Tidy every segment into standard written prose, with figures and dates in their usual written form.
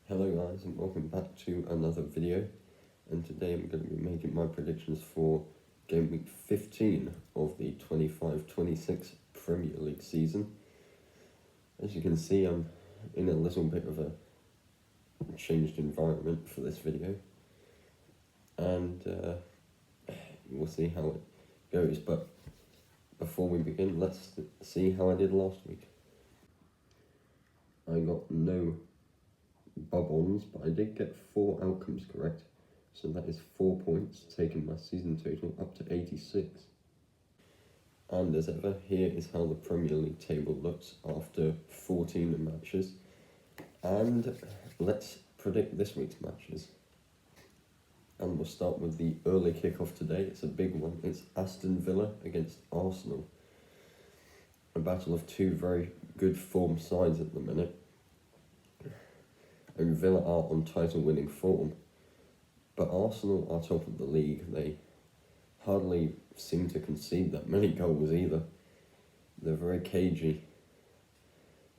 Hello guys and welcome back to another video, and today I'm going to be making my predictions for Game Week 15 of the 25-26 Premier League season. As you can see, I'm in a little bit of a changed environment for this video, and we'll see how it goes, but before we begin, let's see how I did last week. I got no bob-ons, but I did get 4 outcomes correct, so that is 4 points, taking my season total up to 86. And as ever, here is how the Premier League table looks after 14 matches, and let's predict this week's matches. And we'll start with the early kickoff today. It's a big one. It's Aston Villa against Arsenal, a battle of two very good form sides at the minute. And Villa are on title-winning form, but Arsenal are top of the league. They hardly seem to concede that many goals either. They're very cagey.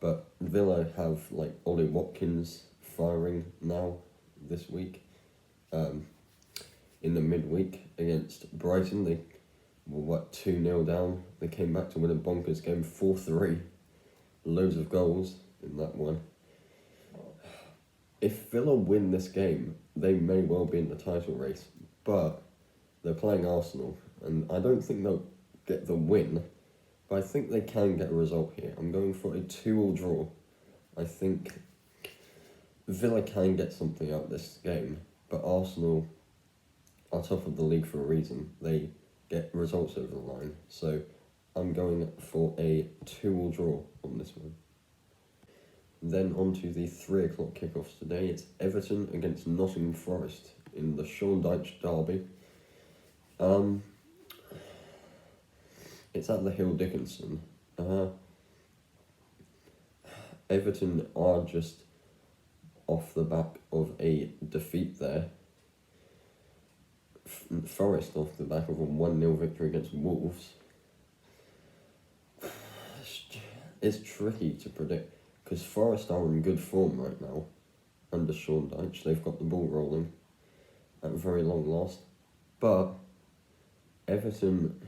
But Villa have Ollie Watkins firing now this week. In the midweek against Brighton, they were 2-0 down. They came back to win a bonkers game 4-3. Loads of goals in that one. If Villa win this game, they may well be in the title race, but they're playing Arsenal, and I don't think they'll get the win, but I think they can get a result here. I'm going for a 2-2 draw. I think Villa can get something out of this game, but Arsenal are top of the league for a reason. They get results over the line, so I'm going for a 2-2 draw on this one. Then on to the 3 o'clock kickoffs today. It's Everton against Nottingham Forest in the Sean Dyche derby. It's at the Hill Dickinson. Everton are just off the back of a defeat there. Forest off the back of a 1-0 victory against Wolves. It's tricky to predict, because Forest are in good form right now under Sean Dyche. They've got the ball rolling at very long last. But Everton,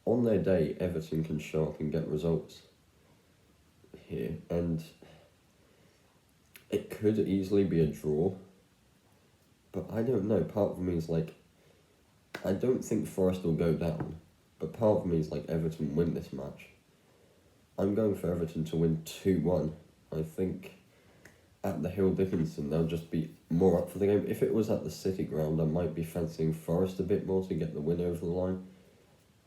on their day, Everton can show up and get results here. And it could easily be a draw. But I don't know. Part of me is I don't think Forest will go down. But part of me is Everton win this match. I'm going for Everton to win 2-1. I think at the Hill Dickinson they'll just be more up for the game. If it was at the City ground, I might be fancying Forest a bit more to get the win over the line.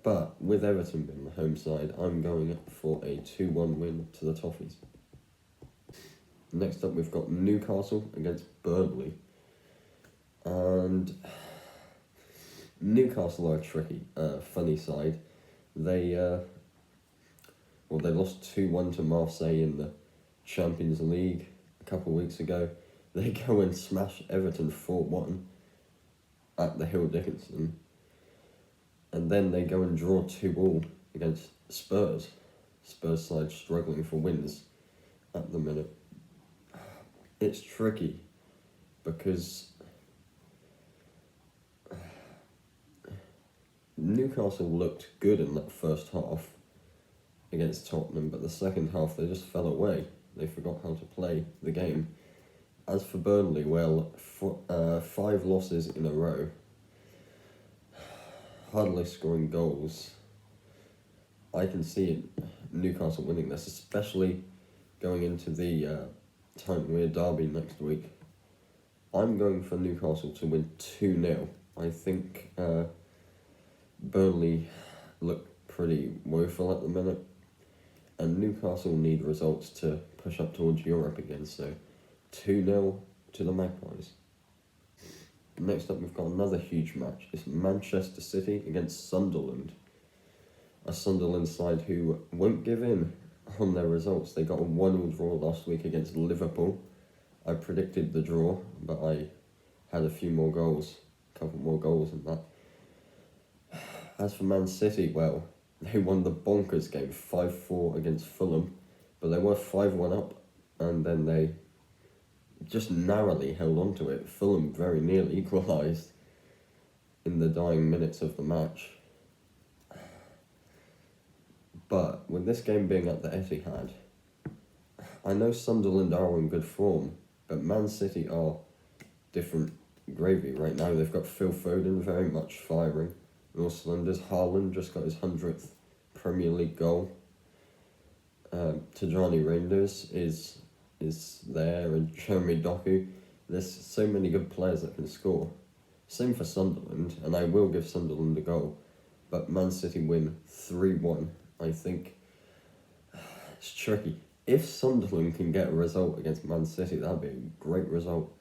But with Everton being the home side, I'm going for a 2-1 win to the Toffees. Next up, we've got Newcastle against Burnley. And Newcastle are a tricky, funny side. They lost 2-1 to Marseille in the Champions League a couple of weeks ago. They go and smash Everton 4-1 at the Hill Dickinson. And then they go and draw 2-2 against Spurs. Spurs side struggling for wins at the minute. It's tricky because Newcastle looked good in that first half against Tottenham, but the second half they just fell away. They forgot how to play the game. As for Burnley, 5 losses in a row, hardly scoring goals. I can see Newcastle winning this, especially going into the We're derby next week. I'm going for Newcastle to win 2-0. I think Burnley look pretty woeful at the minute, and Newcastle need results to push up towards Europe again, so 2-0 to the Magpies. Next up, we've got another huge match. It's Manchester City against Sunderland. A Sunderland side who won't give in on their results. They got a 1-1 draw last week against Liverpool. I predicted the draw, but I had a couple more goals than that. As for Man City, they won the bonkers game 5-4 against Fulham, but they were 5-1 up, and then they just narrowly held on to it. Fulham very nearly equalised in the dying minutes of the match. But with this game being at the Etihad, I know Sunderland are in good form, but Man City are different gravy right now. They've got Phil Foden very much firing. North cylinders. Haaland just got his 100th Premier League goal. Tajani Reinders is there, and Jeremy Doku. There's so many good players that can score. Same for Sunderland, and I will give Sunderland a goal. But Man City win 3-1. I think it's tricky. If Sunderland can get a result against Man City, that'd be a great result.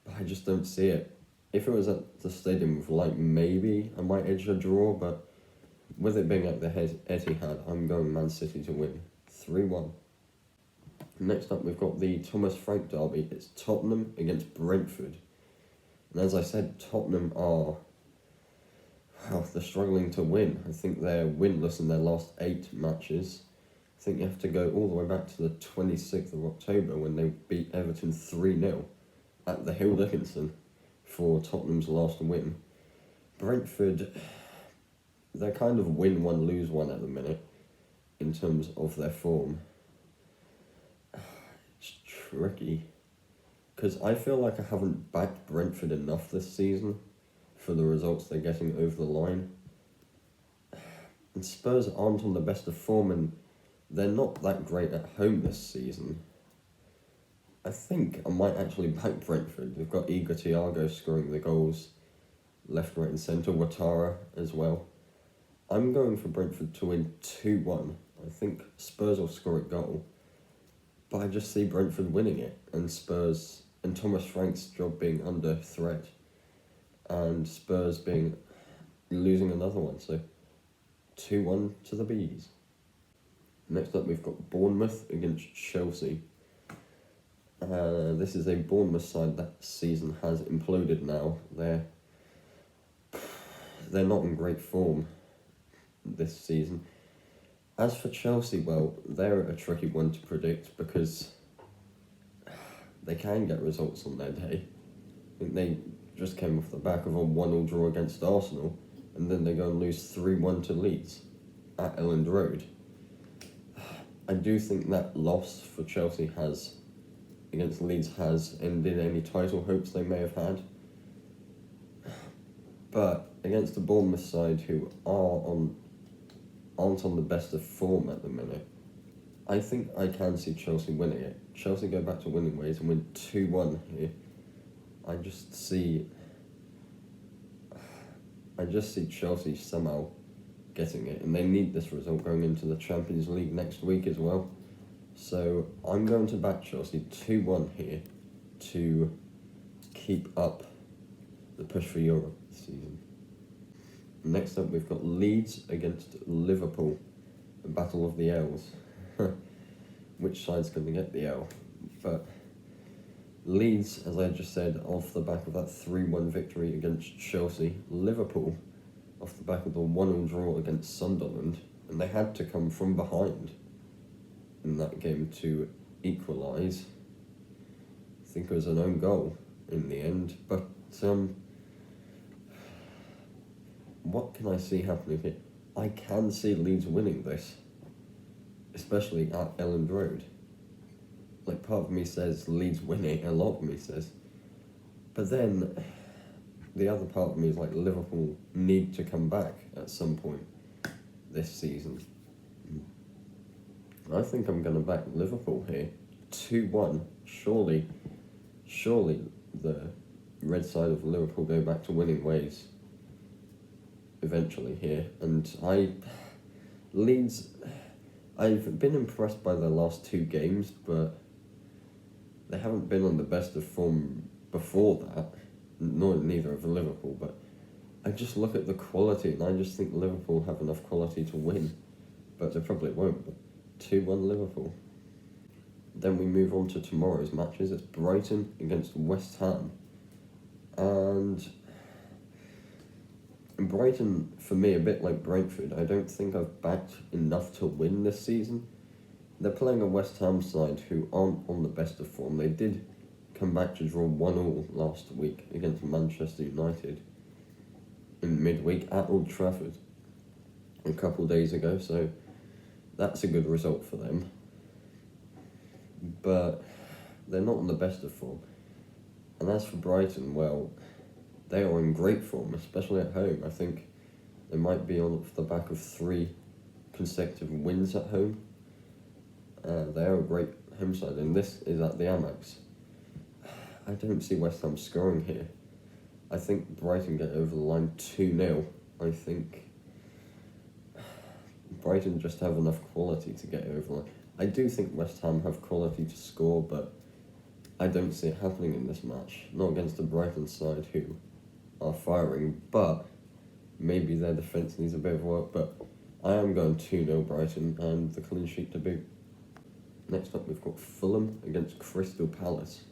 But I just don't see it. If it was at the Stadium of Light, maybe I might edge a draw, but with it being at the Etihad, I'm going Man City to win 3-1. Next up, we've got the Thomas Frank derby. It's Tottenham against Brentford. And as I said, Tottenham are... Well, they're struggling to win. I think they're winless in their last 8 matches. I think you have to go all the way back to the 26th of October when they beat Everton 3-0 at the Hill Dickinson for Tottenham's last win. Brentford, they're kind of win one, lose one at the minute in terms of their form. It's tricky because I feel like I haven't backed Brentford enough this season for the results they're getting over the line. And Spurs aren't on the best of form, and they're not that great at home this season. I think I might actually back Brentford. They've got Igor Thiago scoring the goals, left, right and centre, Ouattara as well. I'm going for Brentford to win 2-1. I think Spurs will score a goal, but I just see Brentford winning it, and Spurs and Thomas Frank's job being under threat, and Spurs losing another one, so 2-1 to the Bees. Next up, we've got Bournemouth against Chelsea. This is a Bournemouth side that season has imploded now. They're not in great form this season. As for Chelsea, well, they're a tricky one to predict because they can get results on their day. I think they just came off the back of a 1-1 draw against Arsenal, and then they go and lose 3-1 to Leeds at Elland Road. I do think that loss for Chelsea against Leeds has ended any title hopes they may have had. But against the Bournemouth side, who aren't on the best of form at the minute, I think I can see Chelsea winning it. Chelsea go back to winning ways and win 2-1 here. I just see Chelsea somehow getting it, and they need this result going into the Champions League next week as well. So I'm going to back Chelsea 2-1 here to keep up the push for Europe this season. Next up, we've got Leeds against Liverpool, the battle of the L's. Which side's going to get the L? But Leeds, as I just said, off the back of that 3-1 victory against Chelsea. Liverpool, off the back of the 1-1 draw against Sunderland, and they had to come from behind in that game to equalise. I think it was an own goal in the end, but what can I see happening here? I can see Leeds winning this, especially at Elland Road. Like, part of me says Leeds winning, a lot of me says. But then, the other part of me is like, Liverpool need to come back at some point this season. I think I'm going to back Liverpool here. 2-1. Surely the red side of Liverpool go back to winning ways eventually here. And Leeds, I've been impressed by their last 2 games, but they haven't been on the best of form before that, neither of Liverpool, but I just look at the quality and I just think Liverpool have enough quality to win, but they probably won't. But 2-1 Liverpool. Then we move on to tomorrow's matches. It's Brighton against West Ham. And Brighton, for me, a bit like Brentford, I don't think I've backed enough to win this season. They're playing a West Ham side who aren't on the best of form. They did come back to draw 1-1 last week against Manchester United in midweek at Old Trafford a couple days ago, so that's a good result for them. But they're not on the best of form. And as for Brighton, well, they are in great form, especially at home. I think they might be on the back of 3 consecutive wins at home. They are a great home side, and this is at the Amex. I don't see West Ham scoring here. I think Brighton get over the line 2-0. I think Brighton just have enough quality to get over the line. I do think West Ham have quality to score, but I don't see it happening in this match. Not against the Brighton side who are firing, but maybe their defence needs a bit of work. But I am going 2-0 Brighton and the clean sheet to boot. Next up, we've got Fulham against Crystal Palace.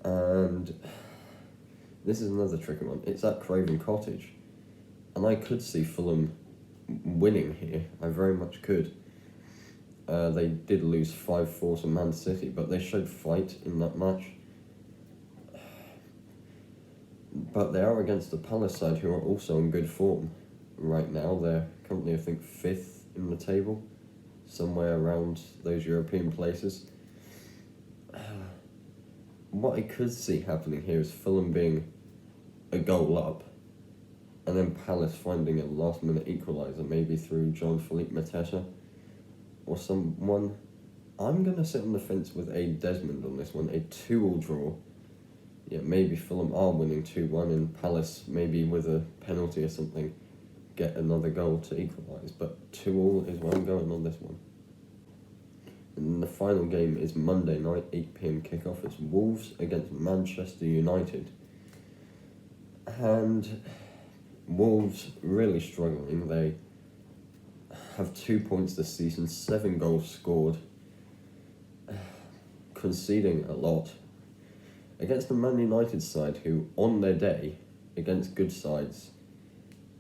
And this is another tricky one. It's at Craven Cottage. And I could see Fulham winning here. I very much could. They did lose 5-4 to Man City, but they showed fight in that match. But they are against the Palace side, who are also in good form right now. They're currently, I think, 5th in the table, somewhere around those European places. What I could see happening here is Fulham being a goal up, and then Palace finding a last-minute equaliser, maybe through Jean-Philippe Mateta or someone. I'm going to sit on the fence with a Desmond on this one, a 2-2 draw. Yeah, maybe Fulham are winning 2-1 and Palace, maybe with a penalty or something, get another goal to equalise. But 2-2 is where I'm going on this one. And the final game is Monday night, 8 PM kickoff. It's Wolves against Manchester United. And Wolves really struggling. They have 2 points this season, 7 goals scored, conceding a lot. Against the Man United side, who on their day, against good sides,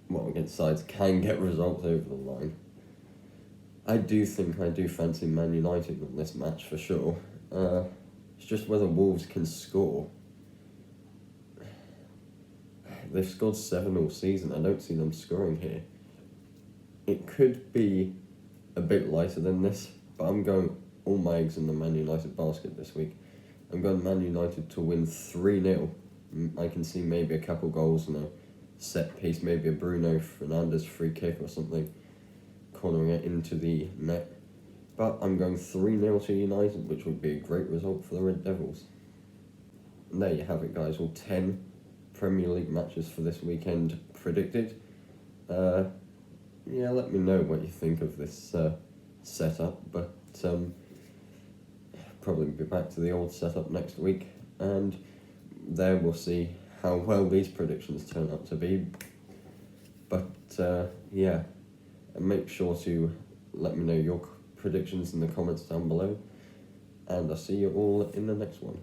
well, against sides can get results over the line. I do fancy Man United in this match for sure. It's just whether Wolves can score. They've scored 7 all season. I don't see them scoring here. It could be a bit lighter than this, but I'm going all my eggs in the Man United basket this week. I'm going Man United to win 3-0. I can see maybe a couple goals and a set piece, maybe a Bruno Fernandes free kick or something, cornering it into the net. But I'm going 3-0 to United, which would be a great result for the Red Devils. And there you have it, guys. All 10 Premier League matches for this weekend predicted. Yeah, let me know what you think of this setup, but probably be back to the old setup next week, and there we'll see how well these predictions turn out to be. But yeah, and make sure to let me know your predictions in the comments down below, and I'll see you all in the next one.